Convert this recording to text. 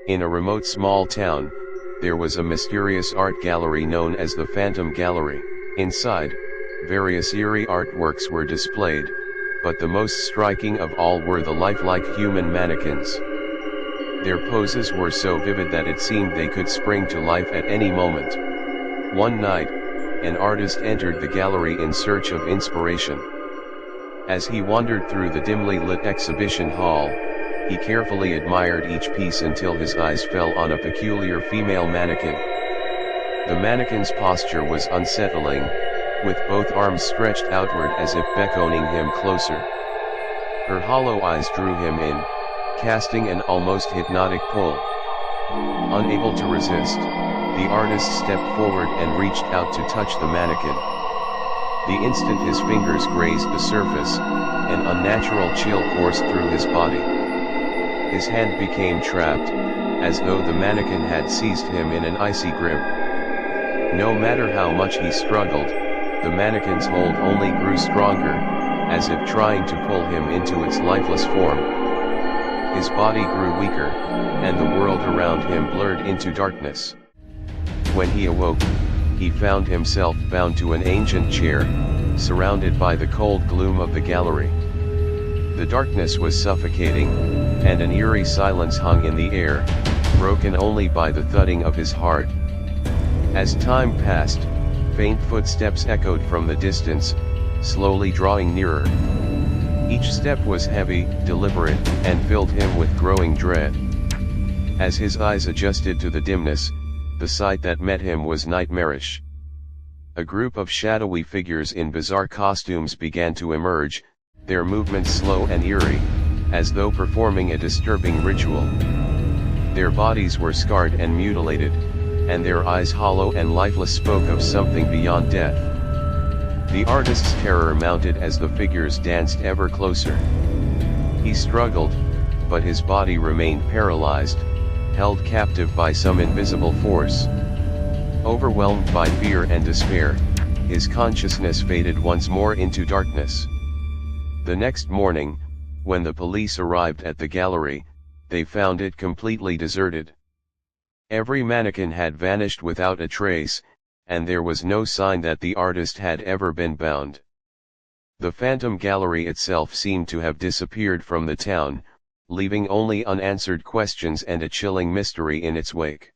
In a remote small town, there was a mysterious art gallery known as the Phantom Gallery. Inside, various eerie artworks were displayed, but the most striking of all were the lifelike human mannequins. Their poses were so vivid that it seemed they could spring to life at any moment. One night, an artist entered the gallery in search of inspiration. As he wandered through the dimly lit exhibition hall, he carefully admired each piece until his eyes fell on a peculiar female mannequin. The mannequin's posture was unsettling, with both arms stretched outward as if beckoning him closer. Her hollow eyes drew him in, casting an almost hypnotic pull. Unable to resist, the artist stepped forward and reached out to touch the mannequin. The instant his fingers grazed the surface, an unnatural chill coursed through his body. His hand became trapped, as though the mannequin had seized him in an icy grip. No matter how much he struggled, the mannequin's hold only grew stronger, as if trying to pull him into its lifeless form. His body grew weaker, and the world around him blurred into darkness. When he awoke, he found himself bound to an ancient chair, surrounded by the cold gloom of the gallery. The darkness was suffocating, and an eerie silence hung in the air, broken only by the thudding of his heart. As time passed, faint footsteps echoed from the distance, slowly drawing nearer. Each step was heavy, deliberate, and filled him with growing dread. As his eyes adjusted to the dimness, the sight that met him was nightmarish. A group of shadowy figures in bizarre costumes began to emerge, their movements slow and eerie, as though performing a disturbing ritual. Their bodies were scarred and mutilated, and their eyes hollow and lifeless spoke of something beyond death. The artist's terror mounted as the figures danced ever closer. He struggled, but his body remained paralyzed, held captive by some invisible force. Overwhelmed by fear and despair, his consciousness faded once more into darkness. The next morning, when the police arrived at the gallery, they found it completely deserted. Every mannequin had vanished without a trace, and there was no sign that the artist had ever been bound. The Phantom Gallery itself seemed to have disappeared from the town, leaving only unanswered questions and a chilling mystery in its wake.